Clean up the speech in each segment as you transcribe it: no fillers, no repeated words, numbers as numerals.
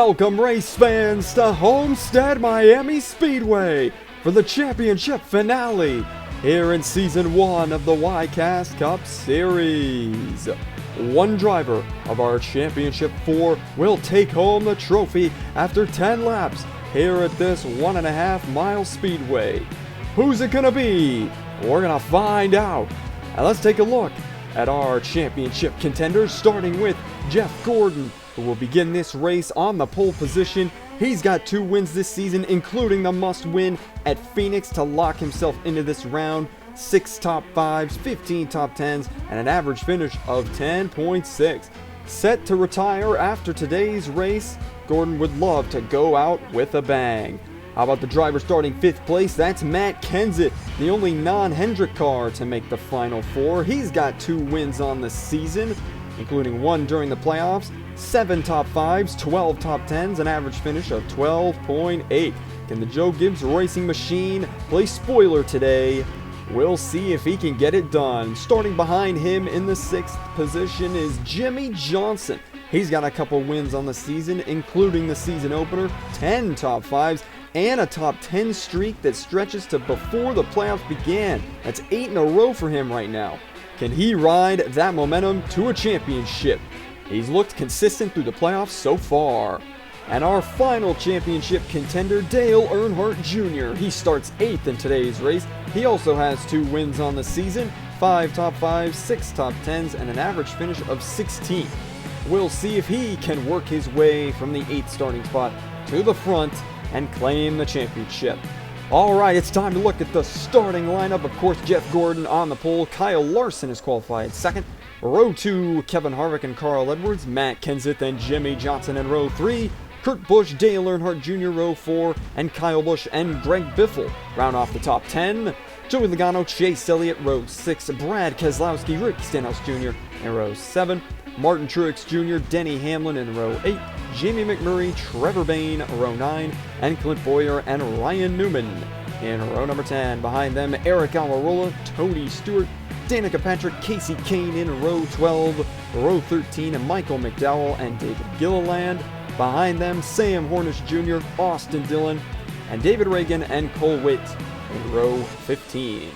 Welcome race fans to Homestead Miami Speedway for the championship finale here in Season 1 of the YCS Cup Series. One driver of our Championship 4 will take home the trophy after 10 laps here at this 1.5 mile speedway. Who's it gonna be? We're gonna find out. And let's take a look at our championship contenders, starting with Jeff Gordon, who will begin this race on the pole position. He's got 2 wins this season, including the must-win at Phoenix to lock himself into this round. 6 top 5s, 15 top 10s, and an average finish of 10.6. Set to retire after today's race, Gordon would love to go out with a bang. How about the driver starting 5th place? That's Matt Kenseth, the only non-Hendrick car to make the Final Four. He's got 2 wins on the season, including 1 during the playoffs, 7 top 5s, 12 top 10s, an average finish of 12.8. Can the Joe Gibbs Racing Machine play spoiler today? We'll see if he can get it done. Starting behind him in the 6th position is Jimmie Johnson. He's got a couple wins on the season, including the season opener, 10 top 5s, and a top 10 streak that stretches to before the playoffs began. That's 8 in a row for him right now. Can he ride that momentum to a championship? He's looked consistent through the playoffs so far. And our final championship contender, Dale Earnhardt Jr. He starts 8th in today's race. He also has 2 wins on the season, 5 top 5s, 6 top 10s, and an average finish of 16th. We'll see if he can work his way from the 8th starting spot to the front and claim the championship. Alright, it's time to look at the starting lineup. Of course, Jeff Gordon on the pole. Kyle Larson is qualified 2nd. Row 2, Kevin Harvick and Carl Edwards. Matt Kenseth and Jimmie Johnson in row 3. Kurt Busch, Dale Earnhardt Jr. row 4. And Kyle Busch and Greg Biffle round off the top 10. Joey Logano, Chase Elliott, row 6. Brad Keselowski, Rick Stenhouse Jr. in row 7. Martin Truex Jr., Denny Hamlin in row 8, Jamie McMurray, Trevor Bayne, row 9, and Clint Bowyer and Ryan Newman in row number 10. Behind them, Eric Almirola, Tony Stewart, Danica Patrick, Casey Kane in row 12, row 13, Michael McDowell and David Gilliland. Behind them, Sam Hornish Jr., Austin Dillon, and David Reagan and Cole Witt in row 15.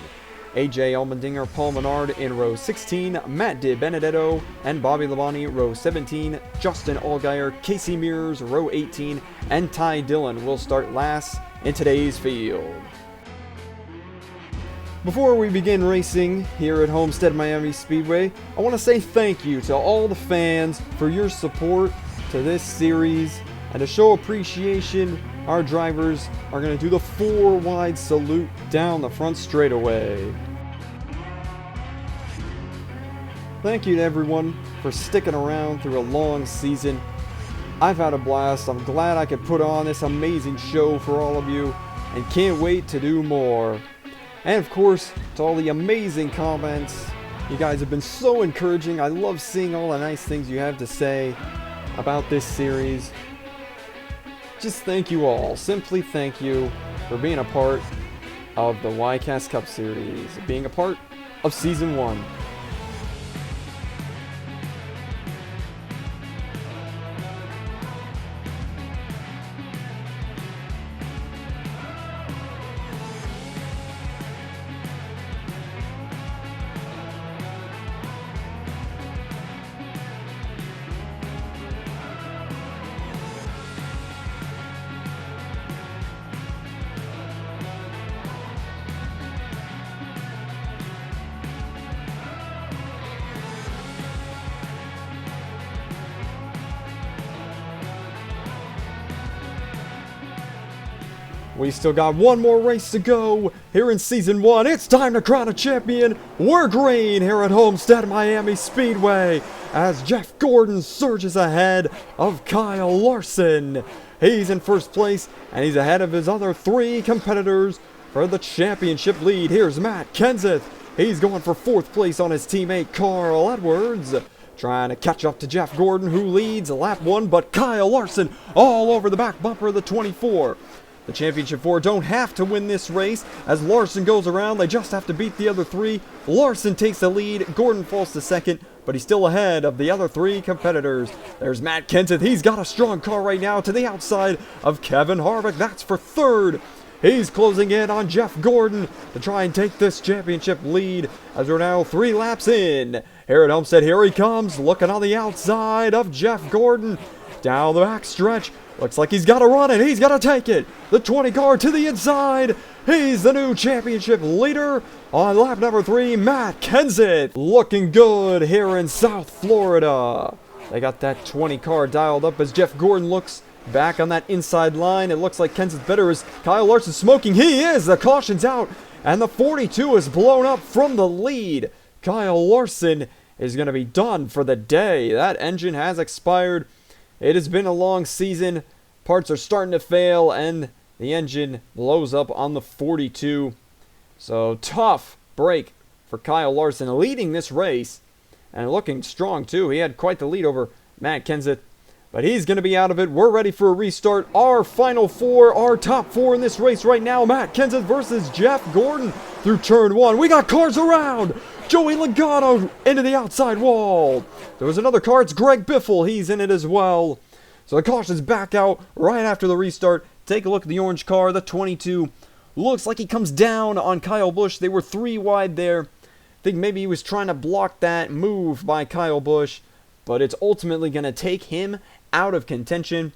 AJ Allmendinger, Paul Menard in row 16, Matt DiBenedetto and Bobby Labonte row 17, Justin Allgaier, Casey Mears row 18, and Ty Dillon will start last in today's field. Before we begin racing here at Homestead Miami Speedway, I want to say thank you to all the fans for your support to this series, and to show appreciation, our drivers are going to do the 4 wide salute down the front straightaway. Thank you to everyone for sticking around through a long season. I've had a blast. I'm glad I could put on this amazing show for all of you, and can't wait to do more. And of course, to all the amazing comments. You guys have been so encouraging. I love seeing all the nice things you have to say about this series. Just thank you all. Simply thank you for being a part of the YCS Cup Series, being a part of Season 1. We still got one more race to go here in Season 1. It's time to crown a champion. We're green here at Homestead Miami Speedway as Jeff Gordon surges ahead of Kyle Larson. He's in 1st place, and he's ahead of his other 3 competitors for the championship lead. Here's Matt Kenseth. He's going for 4th place on his teammate Carl Edwards, trying to catch up to Jeff Gordon, who leads lap 1, but Kyle Larson all over the back bumper of the 24. The championship four don't have to win this race. As Larson goes around, they just have to beat the other three. Larson takes the lead. Gordon falls to second, but he's still ahead of the other three competitors. There's Matt Kenseth. He's got a strong car right now to the outside of Kevin Harvick. That's for third. He's closing in on Jeff Gordon to try and take this championship lead as we're now 3 laps in. Here at Homestead, here he comes, looking on the outside of Jeff Gordon. Down the back stretch. Looks like he's got to run it. He's got to take it. The 20 car to the inside. He's the new championship leader on lap number 3, Matt Kenseth. Looking good here in South Florida. They got that 20 car dialed up as Jeff Gordon looks back on that inside line. It looks like Kenseth better as Kyle Larson smoking. He is. The caution's out. And the 42 is blown up from the lead. Kyle Larson is going to be done for the day. That engine has expired. It has been a long season. Parts are starting to fail, and the engine blows up on the 42. So, tough break for Kyle Larson, leading this race, and looking strong, too. He had quite the lead over Matt Kenseth, but he's going to be out of it. We're ready for a restart. Our final four, our top four in this race right now. Matt Kenseth versus Jeff Gordon through turn 1. We got cars around. Joey Logano into the outside wall. There was another car. It's Greg Biffle. He's in it as well. So the caution's back out right after the restart. Take a look at the orange car, the 22. Looks like he comes down on Kyle Busch. They were 3 wide there. I think maybe he was trying to block that move by Kyle Busch, but it's ultimately going to take him out of contention.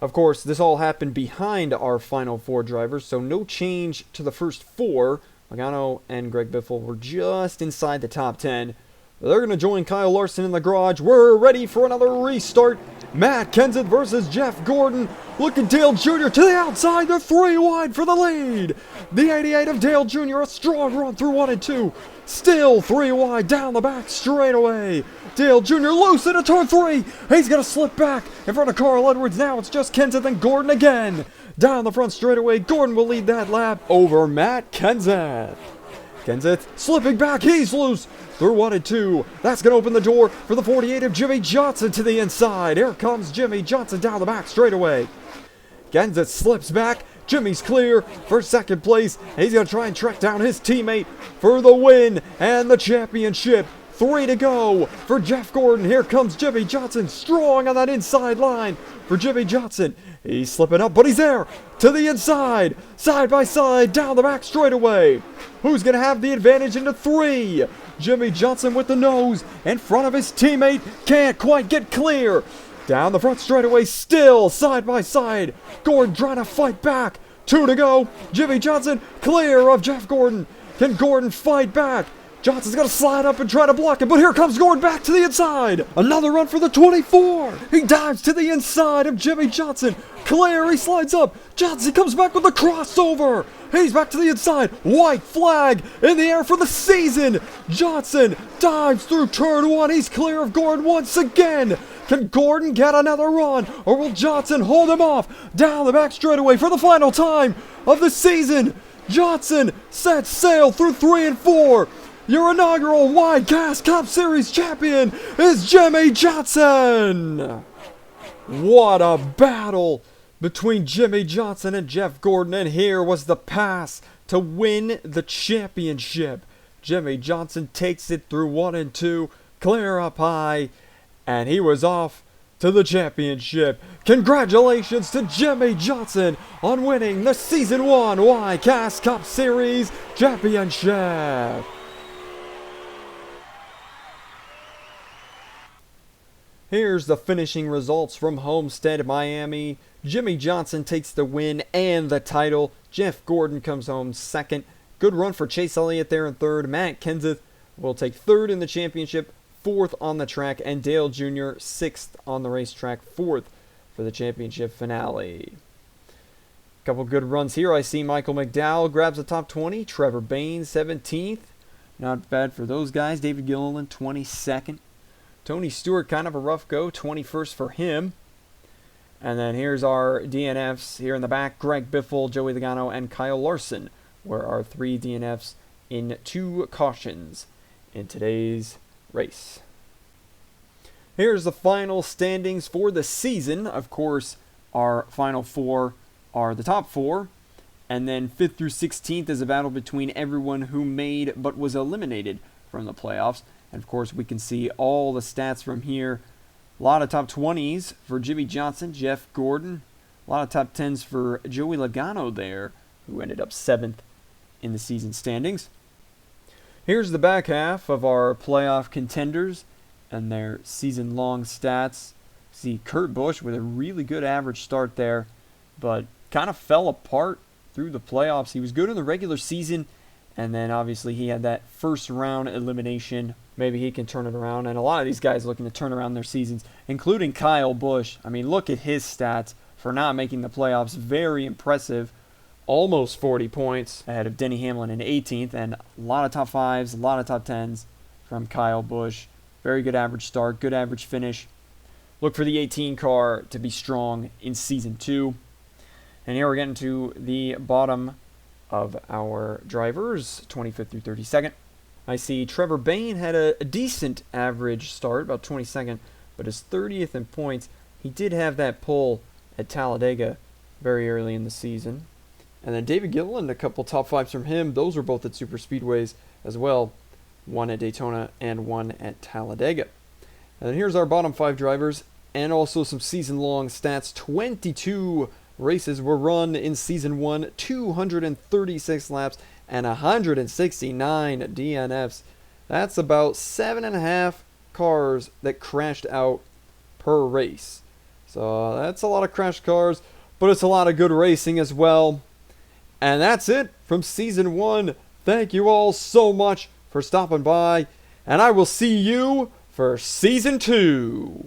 Of course, this all happened behind our final 4 drivers, so no change to the first 4. Logano and Greg Biffle were just inside the top 10. They're going to join Kyle Larson in the garage. We're ready for another restart. Matt Kenseth versus Jeff Gordon. Look at Dale Jr. to the outside. They're 3 wide for the lead. The 88 of Dale Jr. A strong run through 1 and 2. Still 3 wide down the back straightaway. Dale Jr. loose into turn 3. He's going to slip back in front of Carl Edwards. Now it's just Kenseth and Gordon again. Down the front straightaway. Gordon will lead that lap over Matt Kenseth. Kenseth slipping back. He's loose through 1 and 2. That's going to open the door for the 48 of Jimmy Johnson to the inside. Here comes Jimmy Johnson down the back straightaway. Kenseth slips back. Jimmy's clear for second place. He's going to try and track down his teammate for the win and the championship. 3 to go for Jeff Gordon. Here comes Jimmy Johnson strong on that inside line for Jimmy Johnson. He's slipping up, but he's there to the inside. Side by side down the back straightaway. Who's going to have the advantage into 3? Jimmy Johnson with the nose in front of his teammate. Can't quite get clear. Down the front straightaway, still side by side. Gordon trying to fight back. 2 to go. Jimmy Johnson clear of Jeff Gordon. Can Gordon fight back? Johnson's going to slide up and try to block it, but here comes Gordon back to the inside. Another run for the 24. He dives to the inside of Jimmy Johnson. Clear, he slides up. Johnson comes back with the crossover. He's back to the inside. White flag in the air for the season. Johnson dives through turn 1. He's clear of Gordon once again. Can Gordon get another run, or will Johnson hold him off down the back straightaway for the final time of the season? Johnson sets sail through 3 and 4. Your inaugural YCS Cup Series champion is Jimmy Johnson. What a battle between Jimmy Johnson and Jeff Gordon, and here was the pass to win the championship. Jimmy Johnson takes it through 1 and 2, clear up high, and he was off to the championship. Congratulations to Jimmy Johnson on winning the Season 1 YCS Cup Series championship. Here's the finishing results from Homestead, Miami. Jimmy Johnson takes the win and the title. Jeff Gordon comes home second. Good run for Chase Elliott there in third. Matt Kenseth will take third in the championship, fourth on the track, and Dale Jr. sixth on the racetrack, fourth for the championship finale. Couple good runs here. I see Michael McDowell grabs the top 20. Trevor Bain, 17th. Not bad for those guys. David Gilliland, 22nd. Tony Stewart, kind of a rough go, 21st for him. And then here's our DNFs here in the back. Greg Biffle, Joey Logano, and Kyle Larson were our 3 DNFs in 2 cautions in today's race. Here's the final standings for the season. Of course, our final 4 are the top 4. And then 5th through 16th is a battle between everyone who made but was eliminated from the playoffs. And of course, we can see all the stats from here. A lot of top 20s for Jimmy Johnson, Jeff Gordon. A lot of top 10s for Joey Logano there, who ended up 7th in the season standings. Here's the back half of our playoff contenders and their season-long stats. See Kurt Busch with a really good average start there, but kind of fell apart through the playoffs. He was good in the regular season, and then obviously he had that first round elimination. Maybe he can turn it around, and a lot of these guys looking to turn around their seasons, including Kyle Busch. I mean, look at his stats for not making the playoffs. Very impressive. Almost 40 points ahead of Denny Hamlin in 18th, and a lot of top 5s, a lot of top 10s from Kyle Busch. Very good average start, good average finish. Look for the 18 car to be strong in Season 2. And here we're getting to the bottom of our drivers, 25th through 32nd. I see Trevor Bayne had a decent average start, about 22nd, but his 30th in points. He did have that pole at Talladega very early in the season. And then David Gilliland, a couple top 5s from him. Those were both at super speedways as well. One at Daytona and one at Talladega. And then here's our bottom 5 drivers and also some season-long stats. 22 races were run in Season 1, 236 laps, and 169 DNFs. That's about 7.5 cars that crashed out per race. So that's a lot of crashed cars, but it's a lot of good racing as well. And that's it from Season 1. Thank you all so much for stopping by, and I will see you for Season 2.